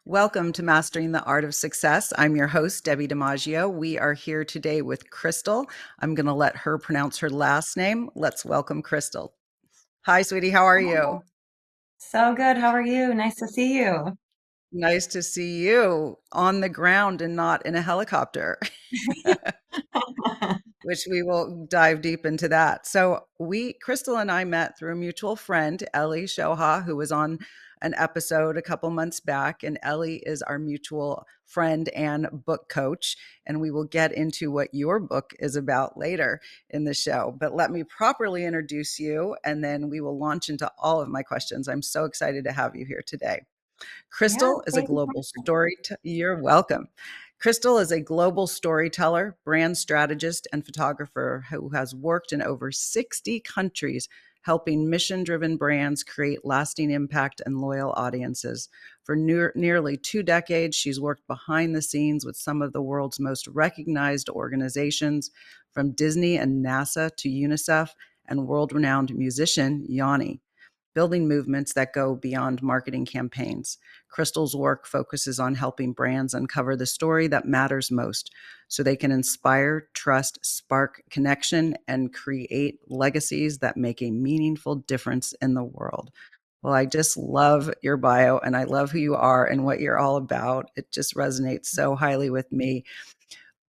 Welcome to Mastering the Art of Success. I'm your host, Debbi DiMaggio. We are here today with Krystal. I'm going to let her pronounce her last name. Let's welcome Krystal. Hi, sweetie. How are you? So good. How are you? Nice to see you. Nice to see you on the ground and not in a helicopter, which we will dive deep into that. So Krystal and I met through a mutual friend, Ellie Shoha, who was on an episode a couple months back. And Ellie is our mutual friend and book coach. And we will get into what your book is about later in the show. But let me properly introduce you, and then we will launch into all of my questions. I'm so excited to have you here today. Yeah, Krystal is a thank you. global story. You're welcome. Krystal is a global storyteller, brand strategist, and photographer who has worked in over 60 countries, helping mission driven brands create lasting impact and loyal audiences. For nearly 2 decades, she's worked behind the scenes with some of the world's most recognized organizations, from Disney and NASA to UNICEF and world renowned musician Yanni, building movements that go beyond marketing campaigns. Krystal's work focuses on helping brands uncover the story that matters most so they can inspire, trust, spark connection, and create legacies that make a meaningful difference in the world. Well, I just love your bio and I love who you are and what you're all about. It just resonates so highly with me.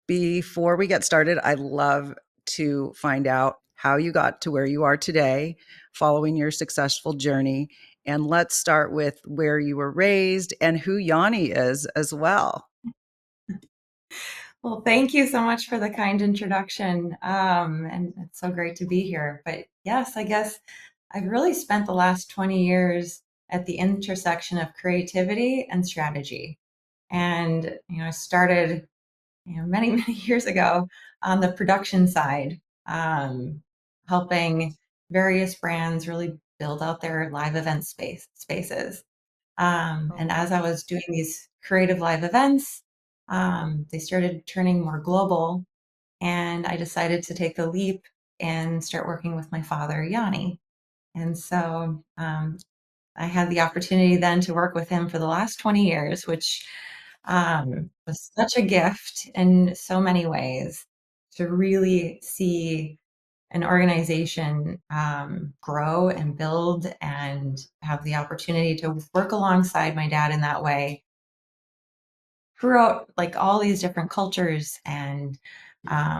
Before we get started, I'd love to find out how you got to where you are today following your successful journey. And let's start with where you were raised and who Yanni is as well. Well, thank you so much for the kind introduction. And it's so great to be here. But yes, I guess I've really spent the last 20 years at the intersection of creativity and strategy. And, I started, many, many years ago on the production side, helping various brands really build out their live event spaces. And as I was doing these creative live events, they started turning more global. And I decided to take the leap and start working with my father, Yanni. And so I had the opportunity then to work with him for the last 20 years, which was such a gift in so many ways to really see an organization grow and build and have the opportunity to work alongside my dad in that way throughout like all these different cultures and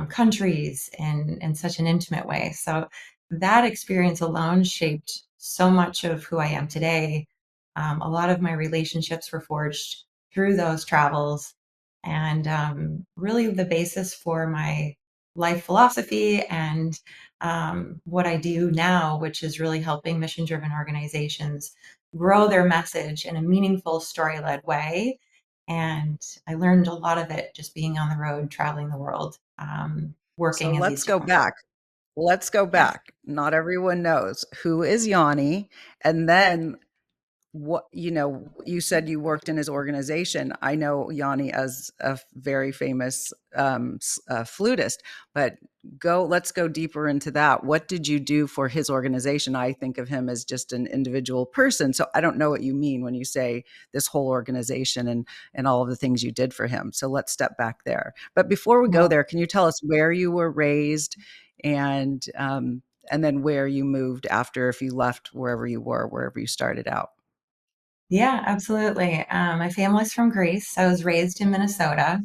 countries in such an intimate way. So that experience alone shaped so much of who I am today. A lot of my relationships were forged through those travels, and really the basis for my life philosophy and what I do now, which is really helping mission driven organizations grow their message in a meaningful, story led way. And I learned a lot of it just being on the road, traveling the world, So working in let's these go different. back. Let's go Yes. back. Not everyone knows who is Yanni. And then you said you worked in his organization. I know Yanni as a very famous flutist, but let's go deeper into that. What did you do for his organization? I think of him as just an individual person, so I don't know what you mean when you say this whole organization and all of the things you did for him. So let's step back there. But before we go Well, there, can you tell us where you were raised and and then where you moved after, if you left wherever you were, wherever you started out? yeah, absolutely. My family's from Greece. I was raised in Minnesota,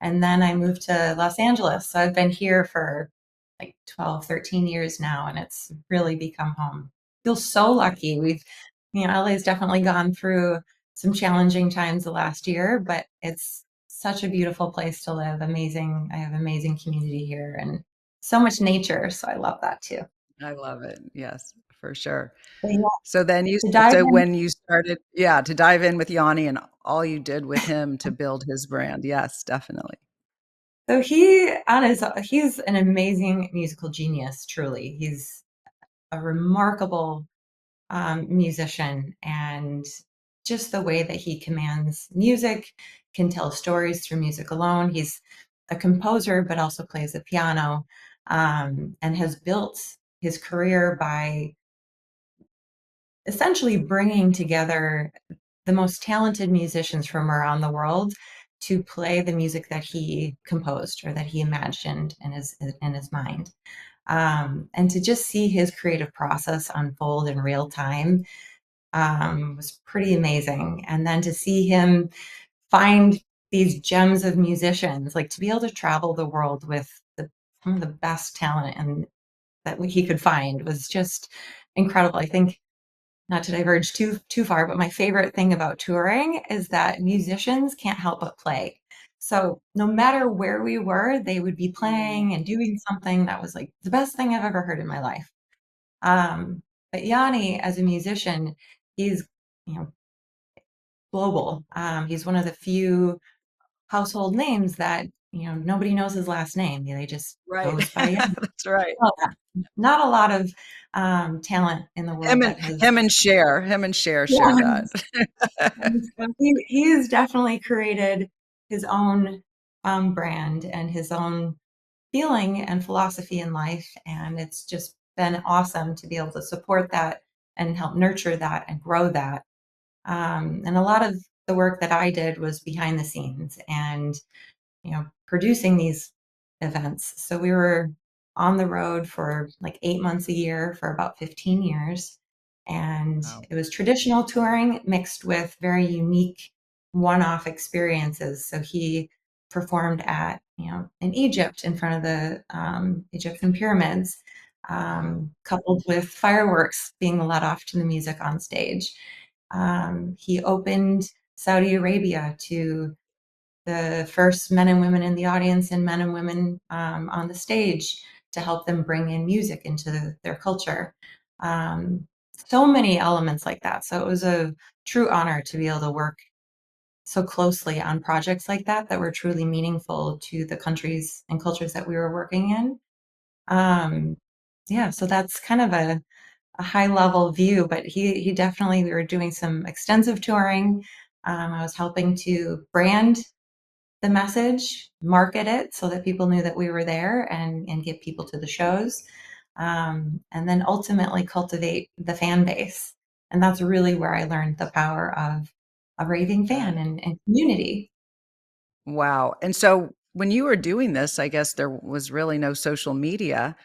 and then I moved to Los Angeles. So I've been here for like 12, 13 years now, and it's really become home. Feel so lucky. LA's definitely gone through some challenging times the last year, but it's such a beautiful place to live. Amazing. I have amazing community here and so much nature. So I love that too. I love it. Yes, for sure. But yeah, So then to dive so in. when you started, yeah, to dive in with Yanni and all you did with him to build his brand. Yes, definitely. So he's an amazing musical genius, truly. He's a remarkable musician, and just the way that he commands music, can tell stories through music alone. He's a composer, but also plays the piano, and has built his career by essentially bringing together the most talented musicians from around the world to play the music that he composed or that he imagined in his mind. And to just see his creative process unfold in real time was pretty amazing. And then to see him find these gems of musicians, like to be able to travel the world with some of the best talent and that he could find was just incredible. I think not to diverge too far, but my favorite thing about touring is that musicians can't help but play. So no matter where we were, they would be playing and doing something that was like the best thing I've ever heard in my life. Um, but Yanni, as a musician, he's you know global. He's one of the few household names that nobody knows his last name. They just Right. goes by Yanni. That's right. Oh, yeah. Not a lot of talent in the world that has. Him and Cher share that. Yes. And so he has definitely created his own brand and his own feeling and philosophy in life. And it's just been awesome to be able to support that and help nurture that and grow that. And a lot of the work that I did was behind the scenes and producing these events. So we were on the road for like 8 months a year for about 15 years. And Wow. it was traditional touring mixed with very unique one off experiences. So he performed in Egypt in front of the Egyptian pyramids, Wow. coupled with fireworks being let off to the music on stage. He opened Saudi Arabia to the first men and women in the audience and men and women on the stage to help them bring in music into their culture. Um, so many elements like that. So it was a true honor to be able to work so closely on projects like that were truly meaningful to the countries and cultures that we were working in. Um, yeah, so that's kind of a high level view, but he definitely, we were doing some extensive touring. I was helping to brand the message, market it so that people knew that we were there and get people to the shows. And then ultimately cultivate the fan base. And that's really where I learned the power of a raving fan Good. and community. Wow. And so when you were doing this, I guess there was really no social media.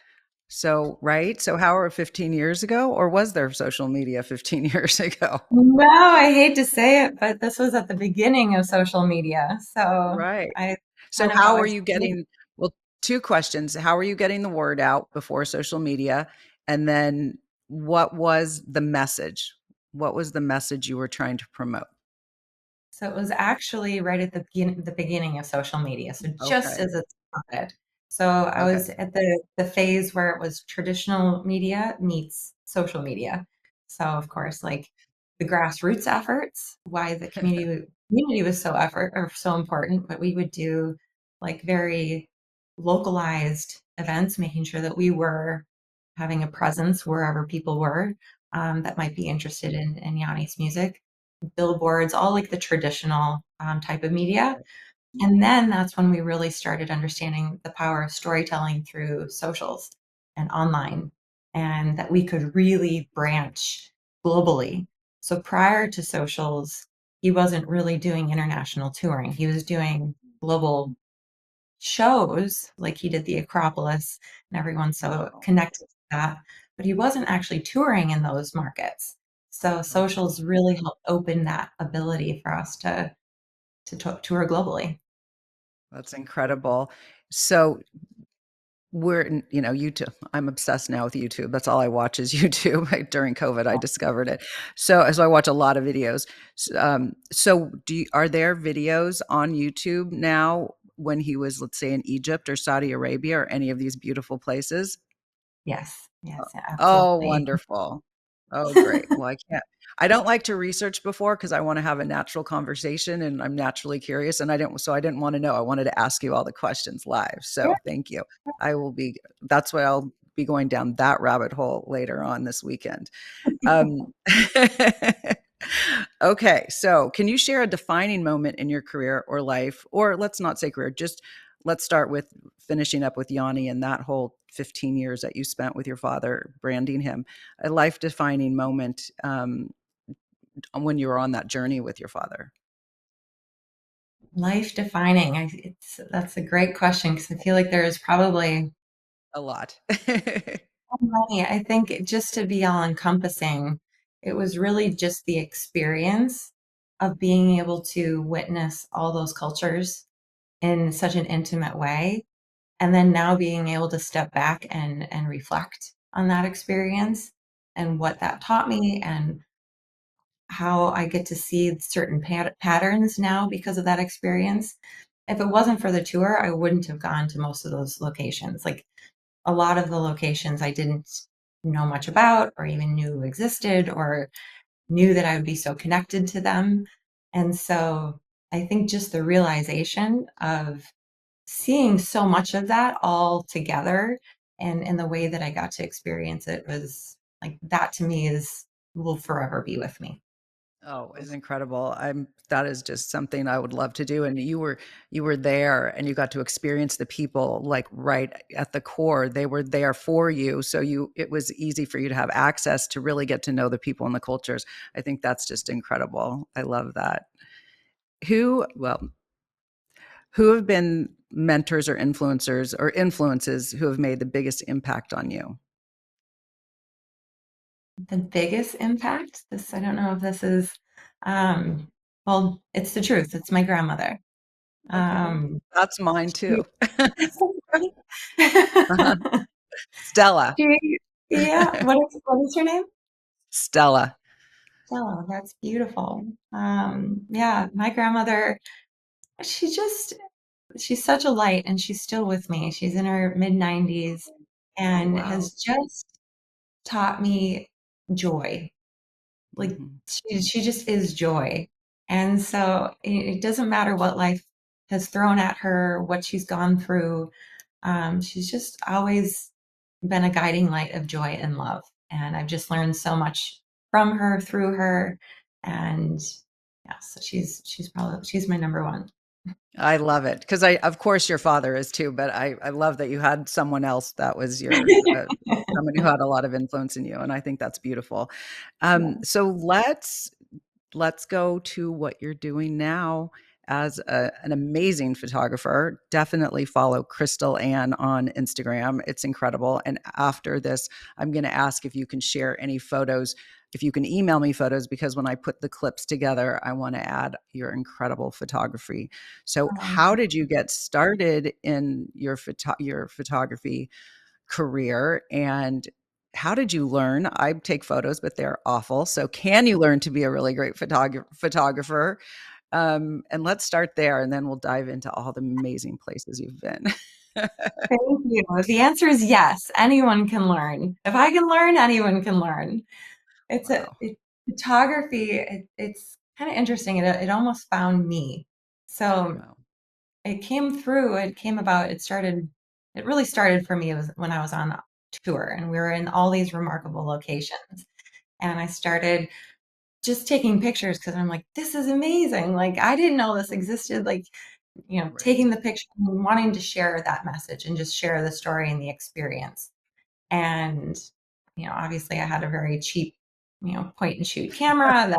So, right? So how are 15 years ago, or was there social media 15 years ago? No, I hate to say it, but this was at the beginning of social media. So Right. I So kind of how are always, you getting, well, two questions. How are you getting the word out before social media? And then what was the message? What was the message you were trying to promote? so it was actually right at the beginning of social media. So just Okay. as it started. So I Okay. was at the phase where it was traditional media meets social media. So of course, like the grassroots efforts, why the community was so effort or so important, but we would do like very localized events, making sure that we were having a presence wherever people were that might be interested in Yanni's music, billboards, all like the traditional type of media. And then that's when we really started understanding the power of storytelling through socials and online, and that we could really branch globally. So prior to socials, he wasn't really doing international touring. He was doing global shows, like he did the Acropolis, and everyone's so Wow. connected to that, but he wasn't actually touring in those markets. So Okay. socials really helped open that ability for us to tour globally. That's incredible. So YouTube. I'm obsessed now with YouTube. That's all I watch is YouTube. During COVID, I discovered it. So I watch a lot of videos. So are there videos on YouTube now when he was, let's say, in Egypt or Saudi Arabia or any of these beautiful places? Yes, yes, yeah, Oh, absolutely. wonderful. Oh, great. Well, I don't like to research before because I want to have a natural conversation and I'm naturally curious and I didn't want to know. I wanted to ask you all the questions live. Yeah. So thank you. That's why I'll be going down that rabbit hole later on this weekend. Um, okay, so can you share a defining moment in your career or life, or let's not say career, just let's start with finishing up with Yanni and that whole 15 years that you spent with your father branding him, a life defining moment when you were on that journey with your father? Life defining. That's a great question because I feel like there is probably A lot. so many. I think just to be all encompassing, it was really just the experience of being able to witness all those cultures in such an intimate way. And then now being able to step back and reflect on that experience and what that taught me and how I get to see certain patterns now because of that experience. If it wasn't for the tour, I wouldn't have gone to most of those locations. Like a lot of the locations I didn't know much about or even knew existed or knew that I would be so connected to them. And so I think just the realization of seeing so much of that all together and the way that I got to experience it was like that to me is will forever be with me. Oh, it's incredible. That is just something I would love to do. And you were there and you got to experience the people like right at the core. They were there for you. So it was easy for you to have access to really get to know the people and the cultures. I think that's just incredible. I love that. Well, who have been mentors or influencers or influences who have made the biggest impact on you? The biggest impact, this I don't know if this is um well, it's the truth. It's my grandmother. Okay. Um That's mine she, too. Uh-huh. Stella. she yeah, what is her name? Stella. Stella, that's beautiful. Yeah, my grandmother, she just she's such a light and she's still with me. She's in her mid 90s Oh, and wow. has just taught me joy. Like Mhm. she just is joy. And so it doesn't matter what life has thrown at her, what she's gone through. She's just always been a guiding light of joy and love. And I've just learned so much from her, through her. And yeah, so she's my number one. I love it because of course, your father is too, but I love that you had someone else that was someone who had a lot of influence in you, and I think that's beautiful. Yeah. So let's go to what you're doing now as an amazing photographer. Definitely follow Crystal Ann on Instagram. It's incredible. And after this, I'm going to ask if you can share any photos, if you can email me photos, because when I put the clips together, I want to add your incredible photography. So, how Um, did you get started in your photography career, and how did you learn? I take photos, but they're awful. So can you learn to be a really great photographer? And let's start there, and then we'll dive into all the amazing places you've been. Thank you. The answer is yes. Anyone can learn. If I can learn, anyone can learn. Wow. Photography. It's kind of interesting. It almost found me. So Wow. it came through. It came about. It started. It really started for me. It was when I was on tour, and we were in all these remarkable locations. And I started just taking pictures because I'm like, this is amazing. Like I didn't know this existed. Like Right. taking the picture and wanting to share that message and just share the story and the experience. And, obviously I had a very cheap, point and shoot camera that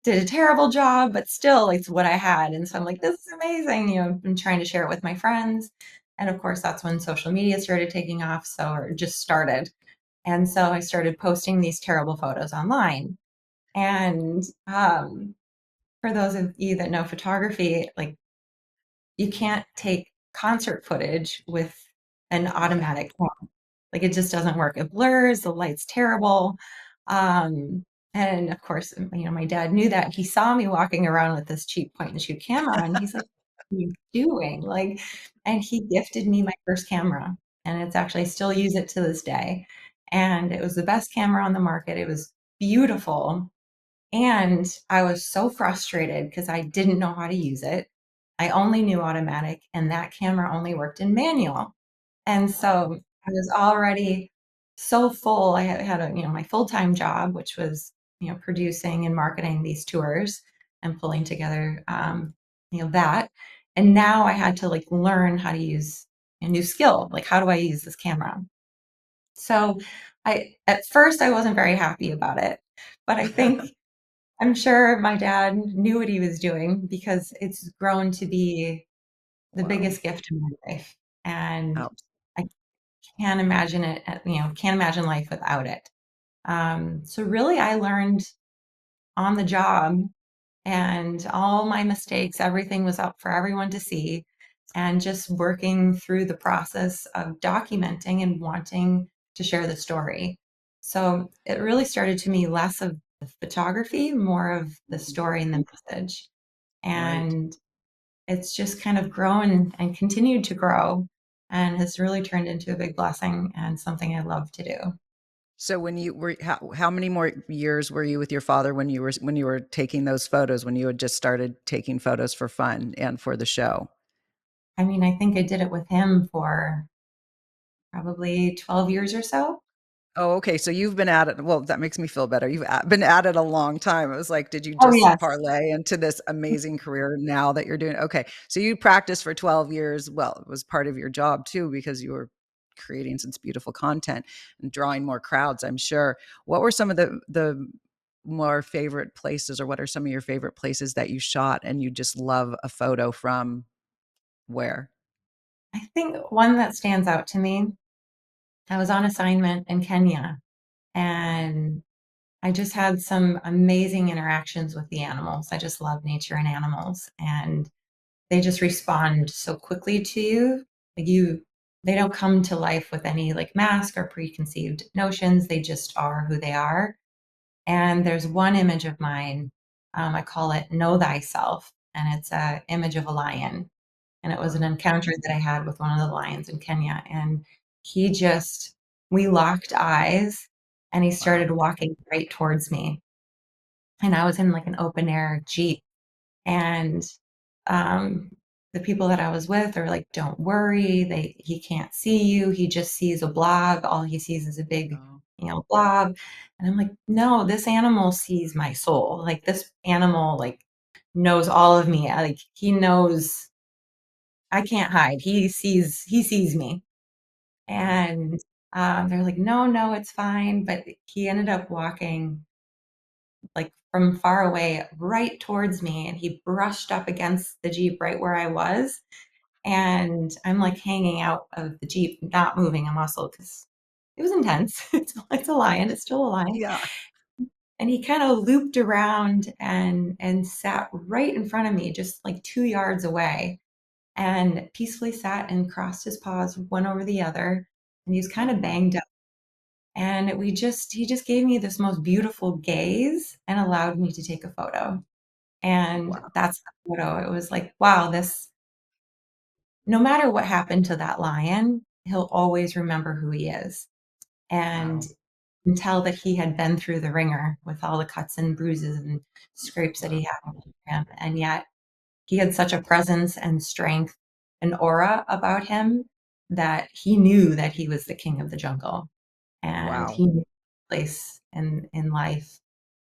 did a terrible job, but still it's what I had. And so I'm like, this is amazing. I'm trying to share it with my friends. And of course, that's when social media started taking off. So or just started. And so I started posting these terrible photos online. And for those of you that know photography, like you can't take concert footage with an Yeah. automatic camera. Like it just doesn't work. It blurs, the light's terrible. Um, and of course, my dad knew that. He saw me walking around with this cheap point and shoot camera and he's like, what are you doing? Like, and he gifted me my first camera. And it's actually, I still use it to this day. And it was the best camera on the market. It was beautiful. And I was so frustrated because I didn't know how to use it. I only knew automatic, and that camera only worked in manual. And Wow. so I was already so full. I had a, my full-time job, which was, producing and marketing these tours and pulling together, that. And now I had to like learn how to use a new skill. Like, how do I use this camera? So at first I wasn't very happy about it, but I think I'm sure my dad knew what he was doing because it's grown to be the Wow. biggest gift in my life. And Wow. I can't imagine it, can't imagine life without it. So really, I learned on the job and all my mistakes, everything was up for everyone to see. And just working through the process of documenting and wanting to share the story. So it really started to me less of the photography, more of the Mhm. story and the message. Right. And it's just kind of grown and continued to grow and has really turned into a big blessing and something I love to do. So when you were how many more years were you with your father when you were taking those photos, when you had just started taking photos for fun and for the show? I mean, I think I did it with him for probably 12 years or so. Oh, okay. So you've been at it. Well, that makes me feel better. Been at it a long time. It was like, did you Oh, just yes. parlay into this amazing career now that you're doing? Okay. So you practiced for 12 years. Well, it was part of your job too, because you were creating such beautiful content and drawing more crowds, I'm sure. What were some of the more favorite places, or what are some of your favorite places that you shot and you just love a photo from where? I think one that stands out to me, I was on assignment in Kenya and I just had some amazing interactions with the animals. I just love nature and animals, and they just respond so quickly to you. Like they don't come to life with any like mask or preconceived notions. They just are who they are. And there's one image of mine. I call it "Know Thyself," and it's a image of a lion. And it was an Wow. encounter that I had with one of the lions in Kenya. And he just, we locked eyes and he Wow. started walking right towards me. And I was in like an open air Jeep. And um, the people that I was with are like, don't worry, he can't see you. He just sees a blob. All he sees is a big, Oh, blob. And I'm like, no, this animal sees my soul. Like this animal, like knows all of me. Like he knows I can't hide. He sees me. wow. And they're like, no, no, it's fine. But he ended up walking like from far away right towards me and he brushed up against the Jeep right where I was. And I'm like hanging out of the Jeep, not moving a muscle because it was intense. It's a lion, it's still a lion. Yeah. And he kind of looped around and sat right in front of me, just like 2 yards away, and peacefully sat and crossed his paws one over the other. And he was kind of Wow. banged up. And he just gave me this most beautiful gaze and allowed me to take a photo. And Wow. that's the photo. It was like, wow, this, no matter what happened to that lion, he'll always remember who he is. And Wow. tell that he had been through the ringer with all the cuts and bruises and scrapes that he Wow. had on him. And yet he had such a presence and strength and aura about him that he knew that he was the king of the jungle and Wow. he knew his place in life.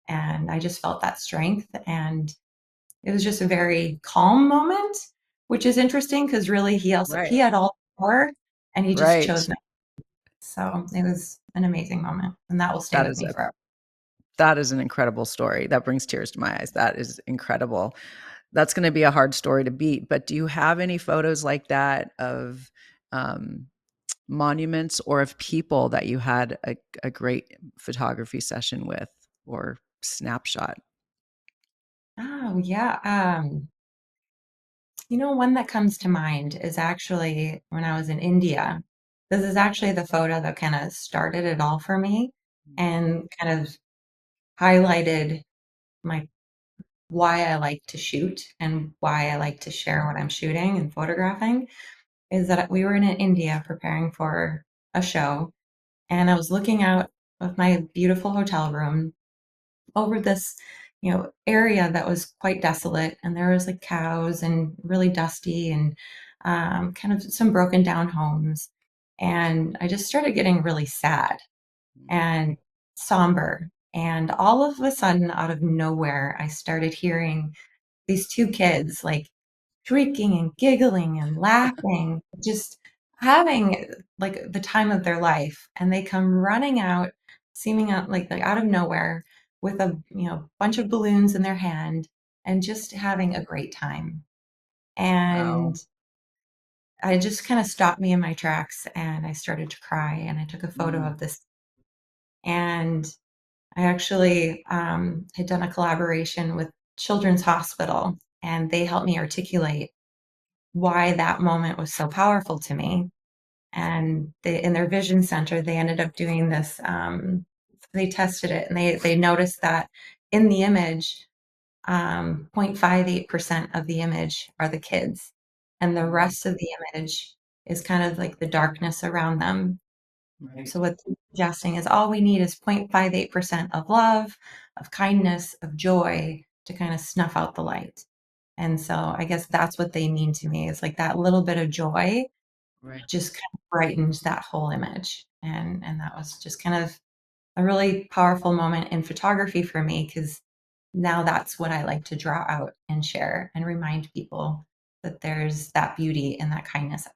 And I just felt that strength. And it was just a very calm moment, which is interesting because really he Right. had all the power and he just Right. chose not. So it was an amazing moment. And that will stay That with is me a forever. that is an incredible story. That brings tears to my eyes. That is incredible. That's gonna be a hard story to beat, but do you have any photos like that of, um, monuments or of people that you had a great photography session with or snapshot? Oh yeah. One that comes to mind is actually when I was in India. This is actually the photo that kind of started it all for me and kind of highlighted my why I like to shoot and why I like to share what I'm shooting and photographing is that we were in India preparing for a show and I was looking out of my beautiful hotel room over this, area that was quite desolate, and there was like cows and really dusty and kind of some broken down homes. And I just started getting really sad and somber. And all of a sudden, out of nowhere, I started hearing these two kids like shrieking and giggling and laughing, just having like the time of their life. And they come running out, seeming out like out of nowhere with a bunch of balloons in their hand and just having a great time. Wow. And I just kind of stopped me in my tracks and I started to cry and I took a photo Mm, of this. And I actually had done a collaboration with Children's Hospital and they helped me articulate why that moment was so powerful to me. And in their vision center, they ended up doing this. They tested it and they noticed that in the image, 0.58% of the image are the kids, and the mm, rest of the image is kind of like the darkness around them. right. So what they're suggesting is all we need is 0.58% of love, of kindness, of joy to kind of snuff out the light. And so I guess that's what they mean to me is like that little bit of joy Right. just kind of brightened that whole image. And that was just kind of a really powerful moment in photography for me because now that's what I like to draw out and share and remind people that there's that beauty and that kindness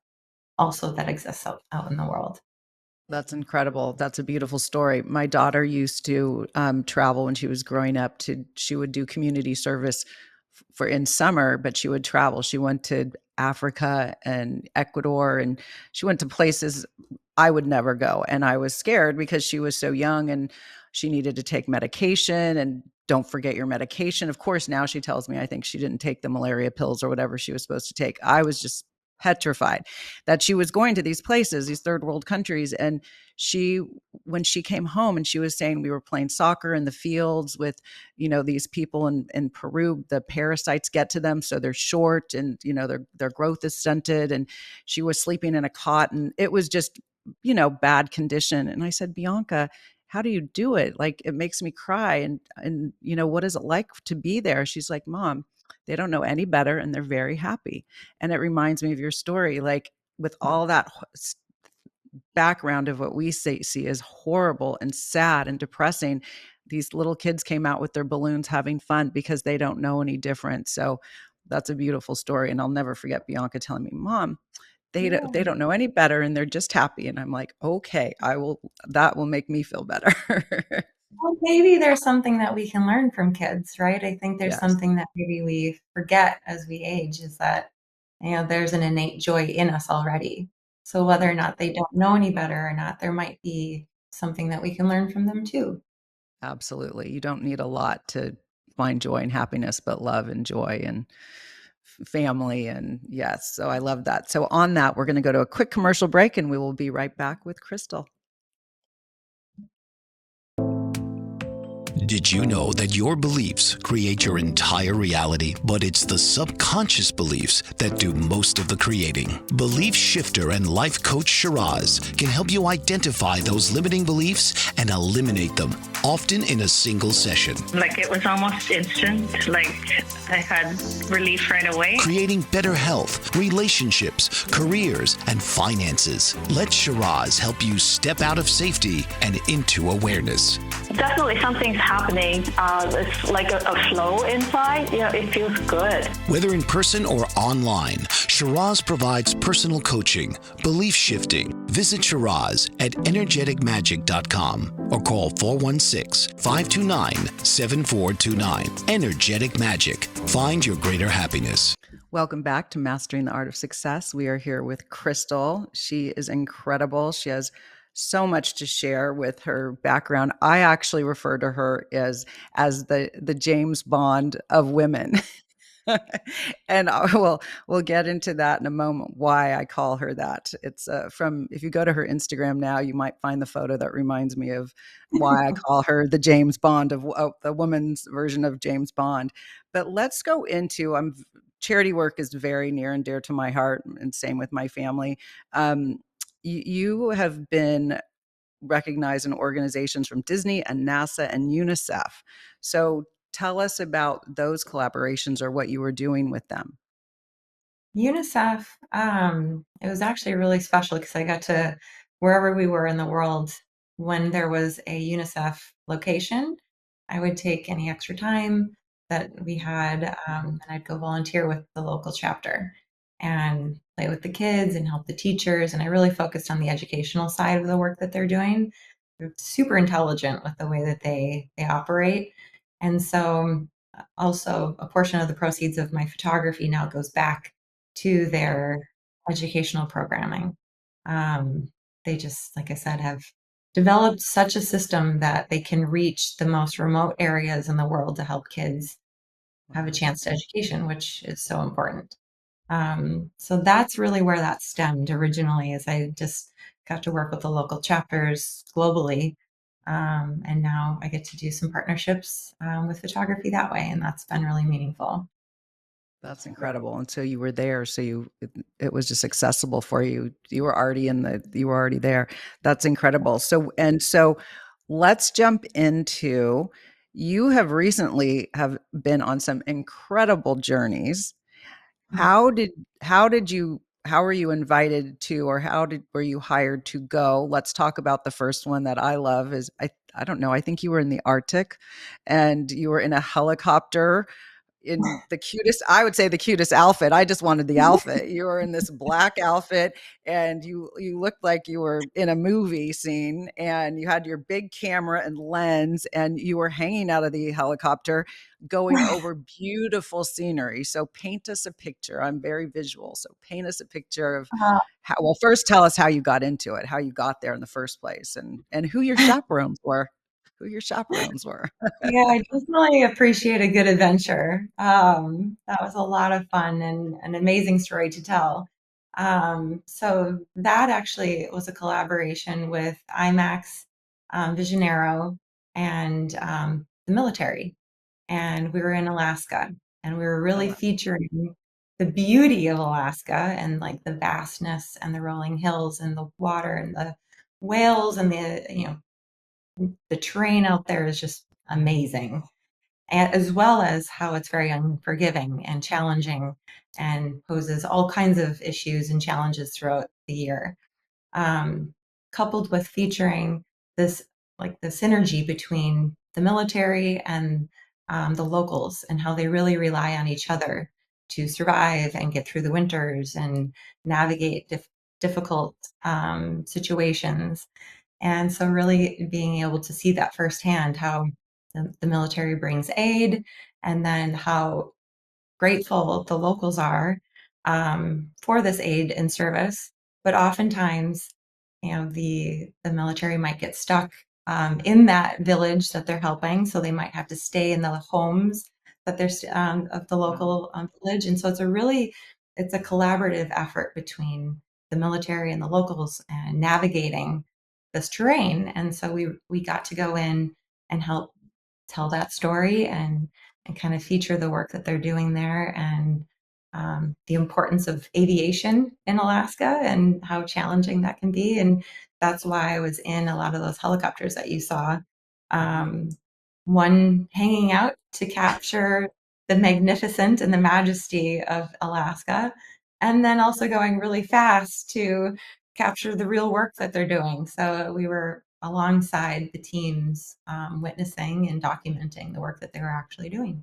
also that exists out in the world. That's incredible. That's a beautiful story. My daughter used to travel when she was growing up. She would do community service for in summer, but she would travel. She went to Africa and Ecuador, and she went to places I would never go. And I was scared because she was so young and she needed to take medication. And don't forget your medication. Of course, now she tells me I think she didn't take the malaria pills or whatever she was supposed to take. I was just petrified that she was going to these places, these third world countries. And she, when she came home and she was saying we were playing soccer in the fields with, these people in Peru, the parasites get to them. So they're short and, their growth is stunted. And she was sleeping in a cot and it was just, bad condition. And I said, Bianca, how do you do it? Like, it makes me cry. And, what is it like to be there? She's like, Mom, they don't know any better and they're very happy. And it reminds me of your story. Like, with all that background of what we see as horrible and sad and depressing, these little kids came out with their balloons having fun because they don't know any different. So that's a beautiful story. And I'll never forget Bianca telling me, Mom, they Yeah. don't know any better and they're just happy. And I'm like, okay, that will make me feel better. Well, maybe there's something that we can learn from kids, right? I think there's Yes. something that maybe we forget as we age is that, there's an innate joy in us already. So whether or not they don't know any better or not, there might be something that we can learn from them too. Absolutely. You don't need a lot to find joy and happiness, but love and joy and family. And yes, so I love that. So, on that, we're going to go to a quick commercial break and we will be right back with Krystal. Did you know that your beliefs create your entire reality, but it's the subconscious beliefs that do most of the creating? Belief shifter and life coach Shiraz can help you identify those limiting beliefs and eliminate them, often in a single session. Like it was almost instant, like I had relief right away. Creating better health, relationships, careers, and finances. Let Shiraz help you step out of safety and into awareness. Definitely something's happening. It's like a flow inside. It feels good. Whether in person or online, Shiraz provides personal coaching, belief shifting. Visit Shiraz at energeticmagic.com or call 416-529-7429. Energetic Magic. Find your greater happiness. Welcome back to Mastering the Art of Success. We are here with Krystal. She is incredible. She has so much to share with her background. I actually refer to her as the James Bond of women. And we'll get into that in a moment, why I call her that. It's from, if you go to her Instagram now, you might find the photo that reminds me of why I call her the James Bond of the woman's version of James Bond. But let's go into, charity work is very near and dear to my heart, and same with my family. You have been recognized in organizations from Disney and NASA and UNICEF. So tell us about those collaborations or what you were doing with them. UNICEF, it was actually really special because I got to, wherever we were in the world, when there was a UNICEF location, I would take any extra time that we had, and I'd go volunteer with the local chapter and play with the kids and help the teachers. And I really focused on the educational side of the work that they're doing. super intelligent with the way that they operate. And so also a portion of the proceeds of my photography now goes back to their educational programming. They just, like I said, have developed such a system that they can reach the most remote areas in the world to help kids have a Wow. chance to education, which is so important. So that's really where that stemmed originally, is I just got to work with the local chapters globally. And now I get to do some partnerships with photography that way, and that's been really meaningful. That's incredible. And so you were there, so it was just accessible for you. You were already there. That's incredible. So let's jump into, you have recently have been on some incredible journeys. How did how were you invited to, or were you hired to go? Let's talk about the first one that I love is, I don't know, I think you were in the Arctic and you were in a helicopter in the cutest, I would say the cutest outfit. I just wanted the outfit. You were in this black outfit and you looked like you were in a movie scene, and you had your big camera and lens, and you were hanging out of the helicopter going over beautiful scenery. So paint us a picture. I'm very visual. So paint us a picture of how, well, first tell us how you got into it, how you got there in the first place, and who your chaperones were. Who your chaperones were. Yeah, I definitely appreciate a good adventure. That was a lot of fun and an amazing story to tell. So that actually was a collaboration with IMAX, Visionero, and the military. And we were in Alaska, and we were Oh, really wow. featuring the beauty of Alaska and like the vastness and the rolling hills and the water and the whales and the terrain out there is just amazing, as well as how it's very unforgiving and challenging and poses all kinds of issues and challenges throughout the year. Um, Coupled with featuring this, like the synergy between the military and the locals, and how they really rely on each other to survive and get through the winters and navigate difficult situations. And so really being able to see that firsthand, how the military brings aid, and then how grateful the locals are for this aid and service. But oftentimes, the military might get stuck in that village that they're helping, so they might have to stay in the homes that they're of the Wow. local village. And so it's a collaborative effort between the military and the locals and navigating this terrain. And so we got to go in and help tell that story and kind of feature the work that they're doing there, and the importance of aviation in Alaska and how challenging that can be. And that's why I was in a lot of those helicopters that you saw. Mhm. Um, One hanging out to capture the magnificent and the majesty of Alaska, and then also going really fast to capture the real work that they're doing. So we were alongside the teams, witnessing and documenting the work that they were actually doing.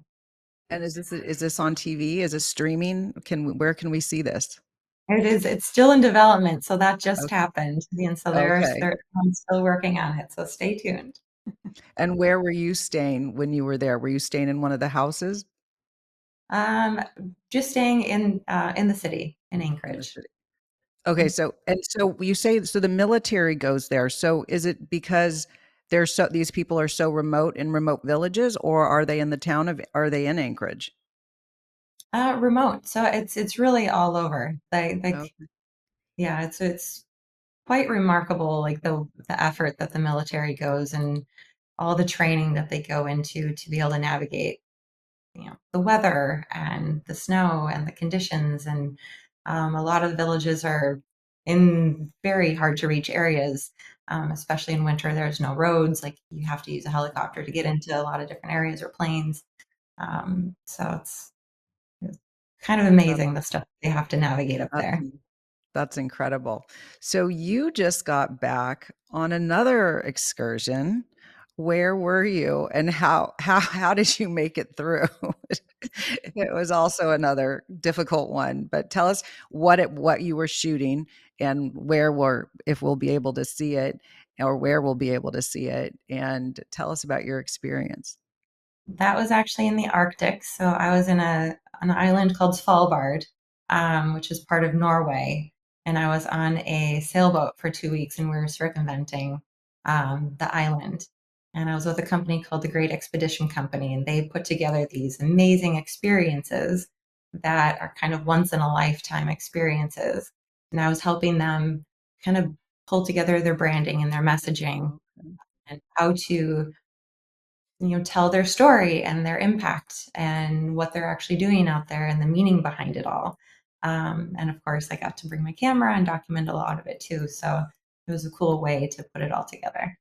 And is this on TV? Is this streaming? Where can we see this? It's still in development, so that just Okay. happened. And so Okay. I'm still working on it, so stay tuned. And where were you staying when you were there? Were you staying in one of the houses Um, just staying in the city in in the Anchorage. city? Okay, so you say, so the military goes there. So is it because these people are so remote in remote villages, or are they in Anchorage? Remote, so it's really all over. Okay. Yeah, it's quite remarkable, like the effort that the military goes and all the training that they go into to be able to navigate, the weather and the snow and the conditions. And a lot of the villages are in very hard to reach areas, especially in winter. There's no roads, like you have to use a helicopter to get into a lot of different areas, or planes. So it's kind of That's amazing the stuff they have to navigate up that's there. That's incredible. So you just got back on another excursion. Where were you, and how did you make it through? It was also another difficult one, but tell us what you were shooting, and if we'll be able to see it, or where we'll be able to see it, and tell us about your experience. That was actually in the Arctic. So I was in an island called Svalbard, which is part of Norway, and I was on a sailboat for 2 weeks, and we were circumventing the island. And I was with a company called the Great Expedition Company, and they put together these amazing experiences that are kind of once in a lifetime experiences. And I was helping them kind of pull together their branding and their messaging and how to tell their story and their impact and what they're actually doing out there and the meaning behind it all. And of course, I got to bring my camera and document a lot of it too. So it was a cool way to put it all together.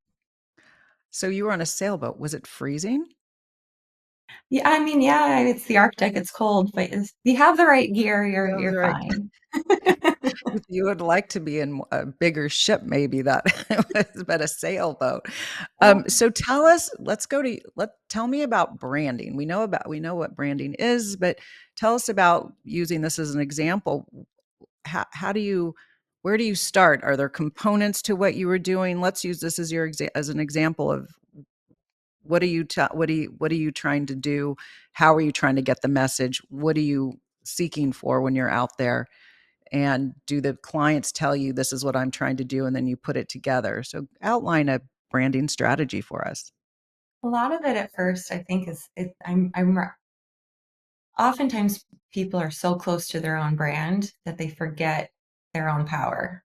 So you were on a sailboat. Was it freezing? Yeah, I mean, yeah, it's the Arctic, it's cold, but if you have the right gear, You have the you're right. fine. If you would like to be in a bigger ship, maybe that was, but a sailboat. So tell us. Tell me about branding. We know what branding is, but tell us about using this as an example. How do you, where do you start? Are there components to what you were doing? Let's use this as as an example of what are you trying to do? How are you trying to get the message? What are you seeking for when you're out there? And do the clients tell you this is what I'm trying to do, and then you put it together? So outline a branding strategy for us. A lot of it at first, I think, is I'm oftentimes people are so close to their own brand that they forget their own power.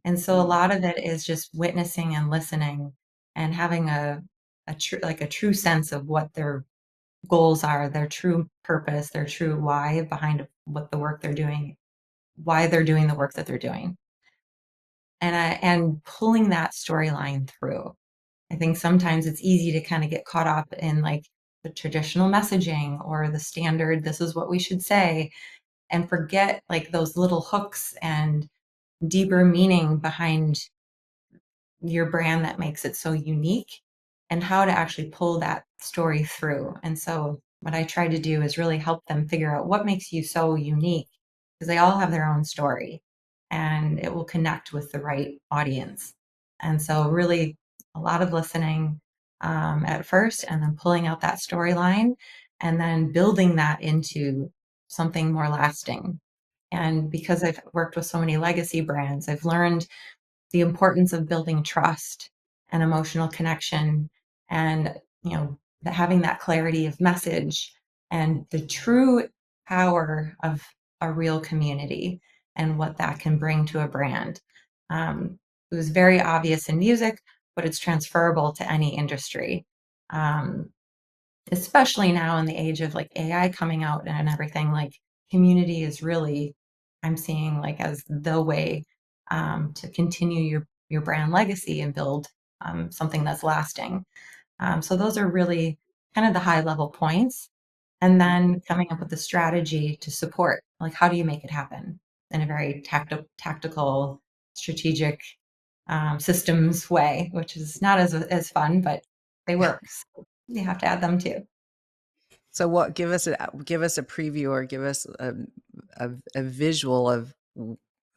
And so a Mm. lot of it is just witnessing and listening and having a true sense of what their goals are, their true purpose, their true why behind what the work they're doing, why they're doing the work that they're doing. And pulling that storyline through. I think sometimes it's easy to kind of get caught up in like the traditional messaging or the standard, this is what we should say, and forget like those little hooks and deeper meaning behind your brand that makes it so unique and how to actually pull that story through. And so what I try to do is really help them figure out what makes you so unique because they all have their own story and it will connect with the right audience. And so really a lot of listening at first and then pulling out that storyline and then building that into something more lasting. And because I've worked with so many legacy brands, I've learned the importance of building trust and emotional connection and having that clarity of message and the true power of a real community and what that can bring to a brand. It was very obvious in music, but it's transferable to any industry. um, Especially now in the age of like AI coming out and everything, like community is really, I'm seeing like as the way to continue your brand legacy and build something that's lasting. So those are really kind of the high level points. And then coming up with a strategy to support, like how do you make it happen in a very tactical, strategic systems way, which is not as fun, but they work. So you have to add them too. So what, give us a preview, or give us a visual of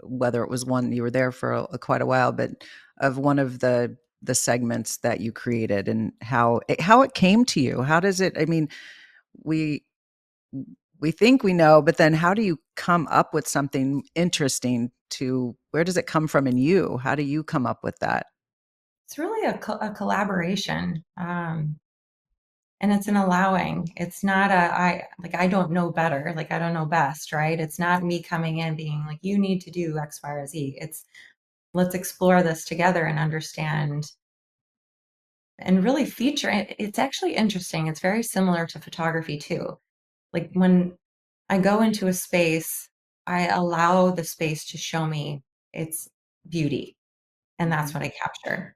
whether it was one you were there for quite a while, but of one of the segments that you created and how it came to you. How does it, I mean, we we think we know, but then how do you come up with something interesting? To where does it come from in you? How do you come up with that? It's really a collaboration. And it's an allowing. It's not I don't know better, like I don't know best, right? It's not me coming in being like, you need to do X, Y, or Z. It's let's explore this together and understand and really feature it. It's actually interesting. It's very similar to photography too. Like when I go into a space, I allow the space to show me its beauty. And that's Mhm. what I capture.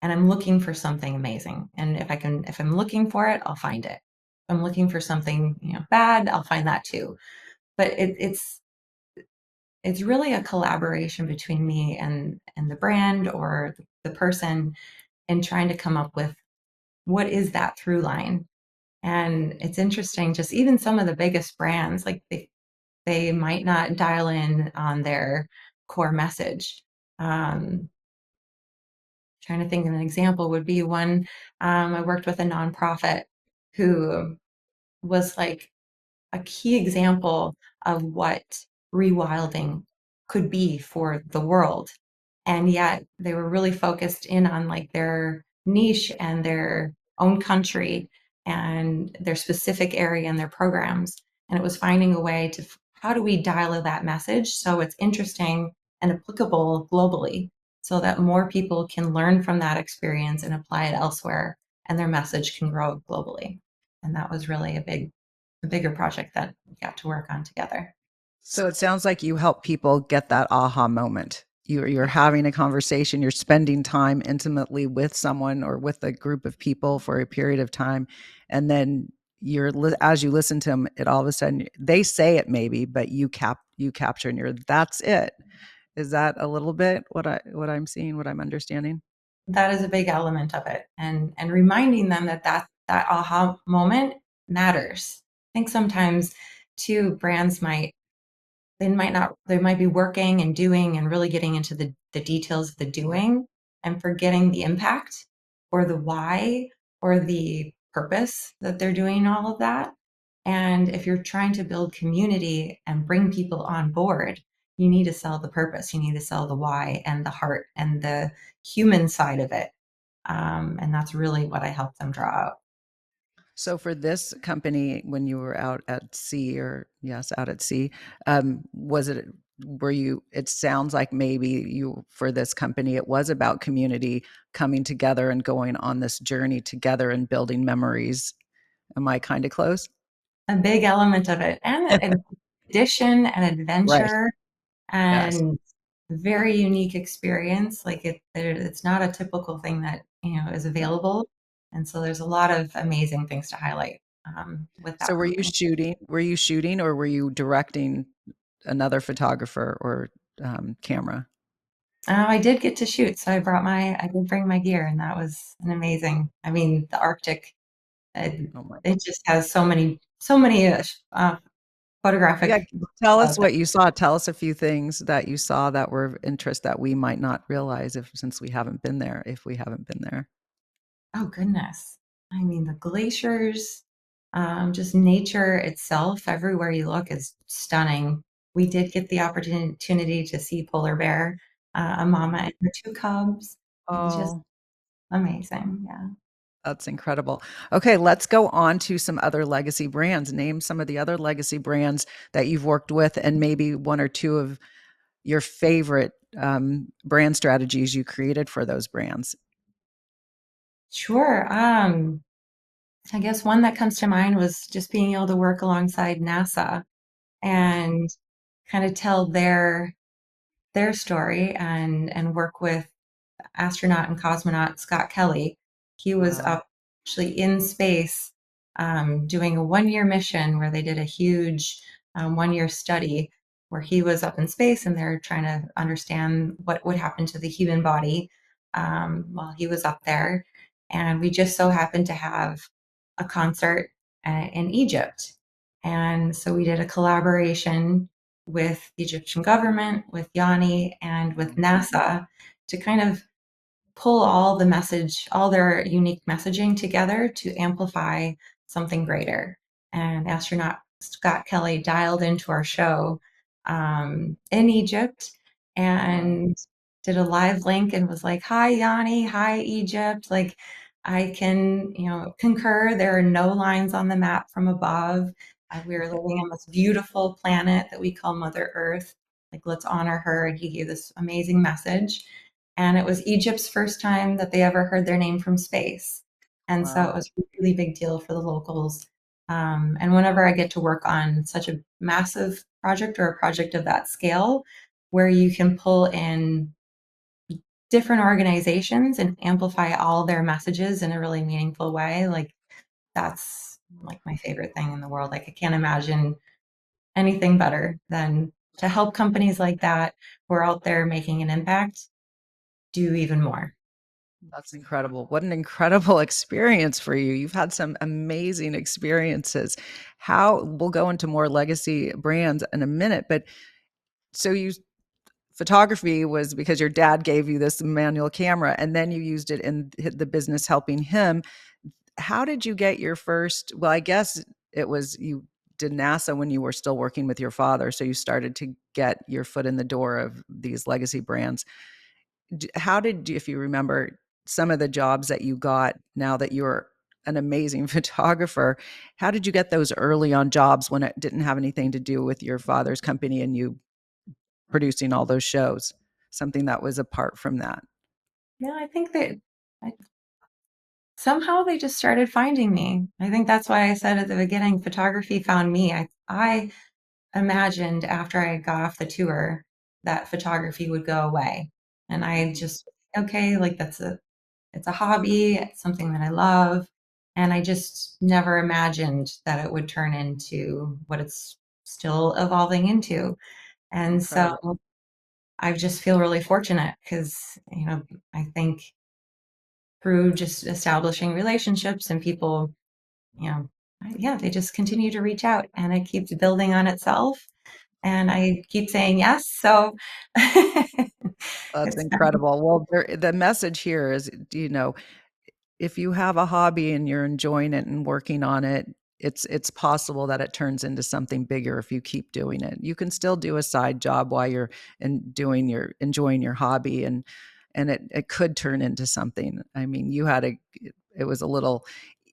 And I'm looking for something amazing. And if I'm looking for it, I'll find it. If I'm looking for something, bad, I'll find that too. But it's really a collaboration between me and the brand or the person and trying to come up with what is that through line. And it's interesting, just even some of the biggest brands, like they might not dial in on their core message. Um, trying to think of an example would be one. I worked with a nonprofit who was like a key example of what rewilding could be for the world. And yet they were really focused in on like their niche and their own country and their specific area and their programs. And it was finding a way to, how do we dial that message so it's interesting and applicable globally so that more people can learn from that experience and apply it elsewhere and their message can grow globally. And that was really a bigger project that we got to work on together. So it sounds like you help people get that aha moment. You're having a conversation, you're spending time intimately with someone or with a group of people for a period of time, and then as you listen to them, it all of a sudden they say it maybe, but you capture and you're that's it. Is that a little bit what I'm seeing, what I'm understanding? That is a big element of it, and reminding them that aha moment matters. I think sometimes too brands might they might be working and doing and really getting into the details of the doing and forgetting the impact or the why or the purpose that they're doing all of that. And if you're trying to build community and bring people on board, you need to sell the purpose, you need to sell the why and the heart and the human side of it. And that's really what I help them draw out. So for this company, when you were out at sea, or yes, out at sea, was it, were you, it sounds like maybe you, for this company, it was about community coming together and going on this journey together and building memories. Am I kind of close? A big element of it, and addition and Right. adventure Yes. and very unique experience. Like it's not a typical thing that is Yeah. available, and so there's a lot of amazing things to highlight with So that company. were you shooting or were you directing another photographer or camera? I did get to shoot, so I did bring my gear, and that was an amazing. I mean, the Arctic, it, Oh my. it just has so many Yeah, photographic. tell us what you saw. Tell us a few things that you saw that were of interest that we might not realize if since we haven't been there, if we haven't been there. Oh goodness. I mean, the glaciers, just nature itself, everywhere you look is stunning. We did get the opportunity to see polar bear, a mama and her two cubs. It's just Oh, amazing. Yeah. that's incredible. Okay, let's go on to some other legacy brands. Name some of the other legacy brands that you've worked with and maybe one or two of your favorite brand strategies you created for those brands. Sure. I guess one that comes to mind was just being able to work alongside NASA and kind of tell their story and work with astronaut and cosmonaut Scott Kelly. He was Wow. up actually in space doing a 1 year mission where they did a huge 1 year study where he was up in space and they're trying to understand what would happen to the human body while he was up there. And we just so happened to have a concert in Egypt. And so we did a collaboration with the Egyptian government, with Yanni, and with NASA to kind of pull all their unique messaging together to amplify something greater. And astronaut Scott Kelly dialed into our show in Egypt Wow. and did a live link and was like, "Hi, Yanni. Hi, Egypt. Like, I can, concur. There are no lines on the map from above. We are living on this beautiful planet that we call Mother Earth. Like, let's honor her." And he gave this amazing message. And it was Egypt's first time that they ever heard their name from space. And so it Wow. was a really big deal for the locals. And whenever I get to work on such a massive project or a project of that scale, where you can pull in different organizations and amplify all their messages in a really meaningful way, like that's like my favorite thing in the world. Like I can't imagine anything better than to help companies like that who are out there making an impact do even more. That's incredible. What an incredible experience for you. You've had some amazing experiences. How we'll go into more legacy brands in a minute, but so you photography was because your dad gave you this manual camera, and then you used it in the business helping him. How did you get your first? Well, I guess it was you did NASA when you were still working with your father, so you started to get your foot in the door of these legacy brands. How did you, if you remember some of the jobs that you got now that you're an amazing photographer, how did you get those early on jobs when it didn't have anything to do with your father's company and you producing all those shows? Something that was apart from that. Yeah, I think that I, somehow they just started finding me. I think that's why I said at the beginning, photography found me. I imagined after I got off the tour that photography would go away. And I just, okay, like it's a hobby, it's something that I love. And I just never imagined that it would turn into what it's still evolving into. And so Incredible. I just feel really fortunate because, I think through just establishing relationships and people, yeah, they just continue to reach out and it keeps building on itself. And I keep saying yes. So That's it's been, incredible. Well, the message here is, if you have a hobby and you're enjoying it and working on it, it's possible that it turns into something bigger if you keep doing it. You can still do a side job while you're enjoying your hobby, and it could turn into something. I mean, it was a little,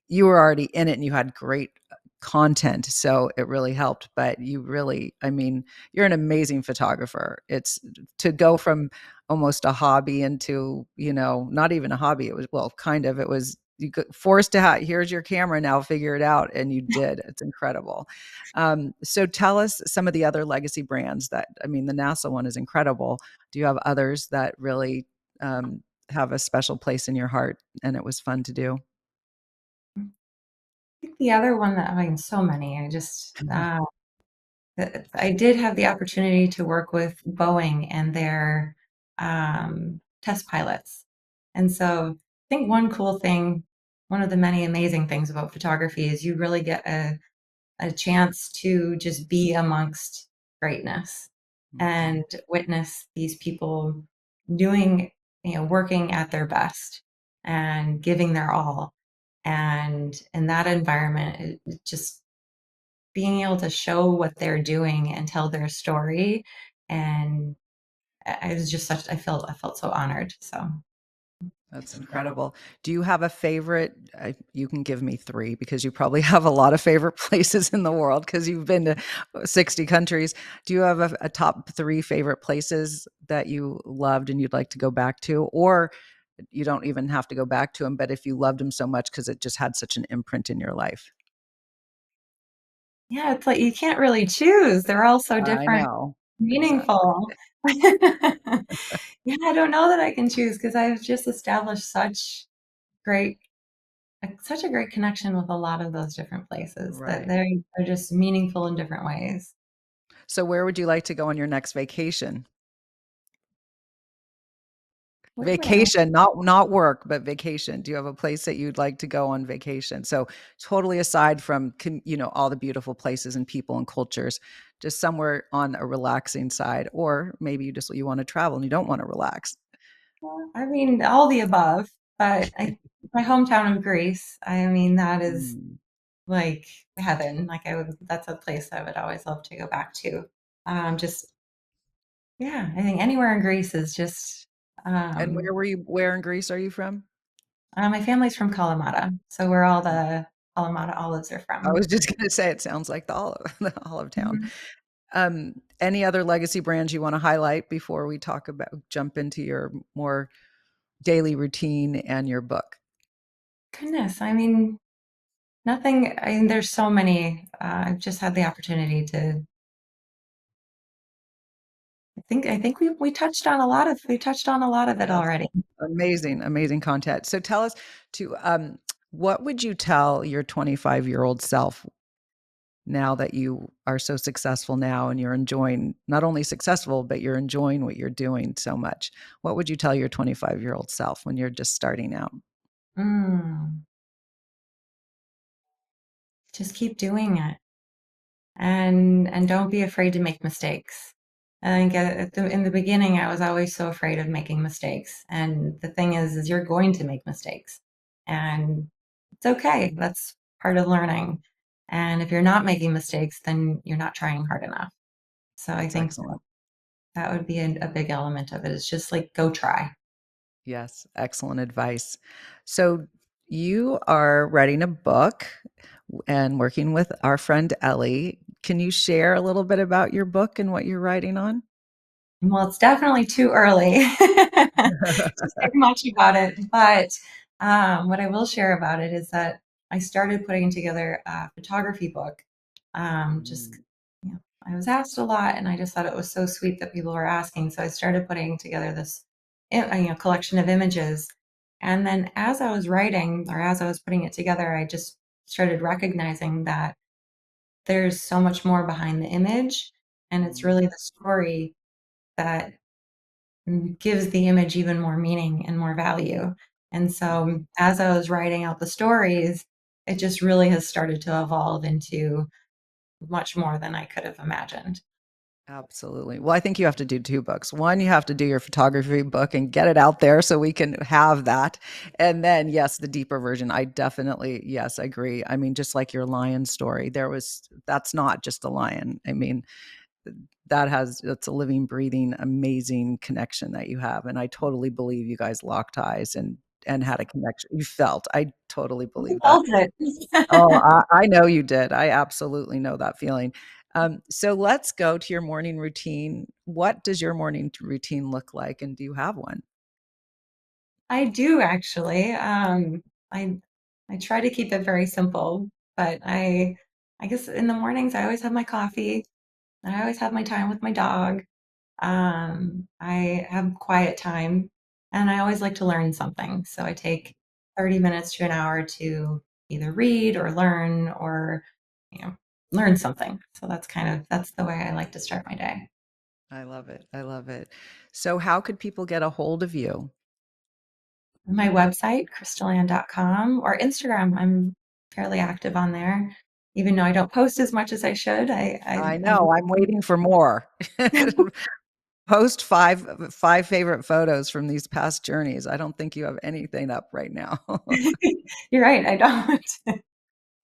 you were already in it and you had great content, so it really helped. But I mean, you're an amazing photographer. It's to go from almost a hobby into, not even a hobby. It was, well, kind of, it was, you got forced to here's your camera now, figure it out. And you did. It's incredible. So tell us some of the other legacy brands that, I mean, the NASA one is incredible. Do you have others that really have a special place in your heart and it was fun to do? I think the other one that, I mean, so many, I did have the opportunity to work with Boeing and their test pilots. And so I think one cool thing, one of the many amazing things about photography is you really get a chance to just be amongst greatness Mhm. and witness these people doing, working at their best and giving their all. And in that environment, it just being able to show what they're doing and tell their story. And I was just I felt so honored. So That's incredible. Do you have a favorite? You can give me three because you probably have a lot of favorite places in the world because you've been to 60 countries. Do you have a top three favorite places that you loved and you'd like to go back to? Or you don't even have to go back to them, but if you loved them so much because it just had such an imprint in your life. yeah, it's like you can't really choose. They're all so I different, know. Exactly. meaningful. Yeah, I don't know that I can choose because I've just established great, such a great connection with a lot of those different places that Right. they're just meaningful in different ways. So where would you like to go on your next vacation? Where would I? Vacation, not work, but vacation. Do you have a place that you'd like to go on vacation? So totally aside from all the beautiful places and people and cultures, just somewhere on a relaxing side, or maybe you want to travel and you don't want to relax. Well, I mean, all the above, but my hometown of Greece, I mean, that is Mm. like heaven. Like that's a place I would always love to go back to. Just, yeah, I think anywhere in Greece is just, And um, where in Greece are you from? my family's from Kalamata, so where all the Kalamata olives are I from. was just gonna say it sounds like the olive, the olive town. Mhm. Any other legacy brands you want to highlight before we jump into your more daily routine and your book? Goodness, I mean, nothing, I mean, there's so many. I've just had the opportunity to, I think we touched on a lot of it Yes. already. Amazing, amazing content. So tell us what would you tell your 25-year-old self now that you are so successful now and you're enjoying not only successful, but you're enjoying what you're doing so much? What would you tell your 25-year-old self when you're just starting out? Mm, just keep doing it and don't be afraid to make mistakes I think in the beginning, I was always so afraid of making mistakes. And the thing is you're going to make mistakes, and it's okay. That's part of learning. And if you're not making mistakes, then you're not trying hard enough. So I That's think excellent. that would be a big element of it. It's just like, go try. Yes, excellent advice. So you are writing a book and working with our friend Ellie. Can you share a little bit about your book and what you're writing on? Well, it's definitely too early to say much about it, but what I will share about it is that I started putting together a photography book. Just, Mm, you know, I was asked a lot, and I just thought it was so sweet that people were asking. So I started putting together this, collection of images. And then as I was writing, or as I was putting it together, I just started recognizing that there's so much more behind the image, and it's mm, really the story that gives the image even more meaning and more value. And mm. so as I was writing out the stories, it just really has started to evolve into much more than I could have imagined. Absolutely. Well, I think you have to do 2 books. One, you have to do your photography book and get it out there so we can have that. And then, yes, the deeper version. I definitely, yes, I agree. I mean, just like your lion story, that's not just a lion. I mean, it's a living, breathing, amazing connection that you have. And I totally believe you guys locked eyes and had a connection. You felt. I totally You believe that. felt it. Oh, I know you did. I absolutely know that feeling. So let's go to your morning routine. What does your morning routine look like, and do you have one? I do actually. I I try to keep it very simple, but I guess in the mornings I always have my coffee. I always have my time with my dog. I have quiet time, and I always like to learn something. So I take 30 minutes to an hour to either read or learn or, you know, learn something. So that's the way I like to start my day. I love it. I love it. So how could people get a hold of you? My website, crystaland.com, or Instagram, I'm fairly active on there. Even though I don't post as much as I should, I I know, I'm waiting for more. Post five favorite photos from these past journeys. I don't think you have anything up right now. you're right, I don't.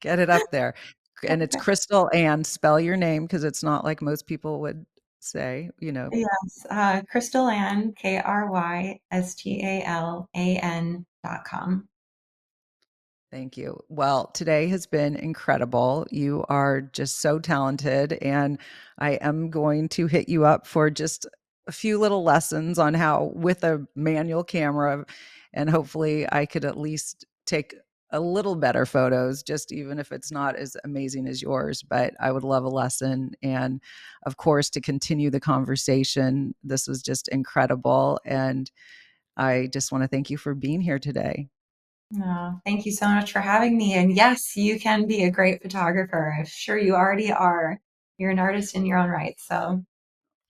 Get it up there. And it's Crystal and spell your name because it's not like most people would say, Yes, Krystal Ann, KRYSTALAN.com. Thank you. Well, today has been incredible. You are just so talented, and I am going to hit you up for just a few little lessons on how, with a manual camera, and hopefully I could at least take a little better photos, just even if it's not as amazing as yours. But I would love a lesson. And of course, to continue the conversation, this was just incredible. And I just want to thank you for being here today. No, thank you so much for having me. And yes, you can be a great photographer. I'm sure you already are. You're an artist in your own right. So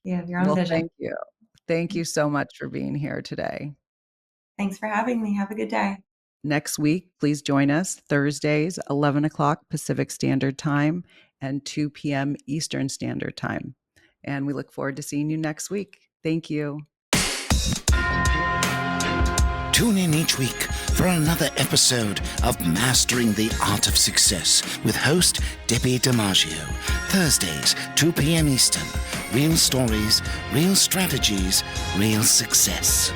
you have your own Well, vision. thank you. Thank you so much for being here today. Thanks for having me. Have a good day. Next week, please join us Thursdays, 11 o'clock Pacific Standard Time and 2 p.m. Eastern Standard Time. And we look forward to seeing you next week. Thank you. Tune in each week for another episode of Mastering the Art of Success with host Debbi DiMaggio. Thursdays, 2 p.m. Eastern. Real stories, real strategies, real success.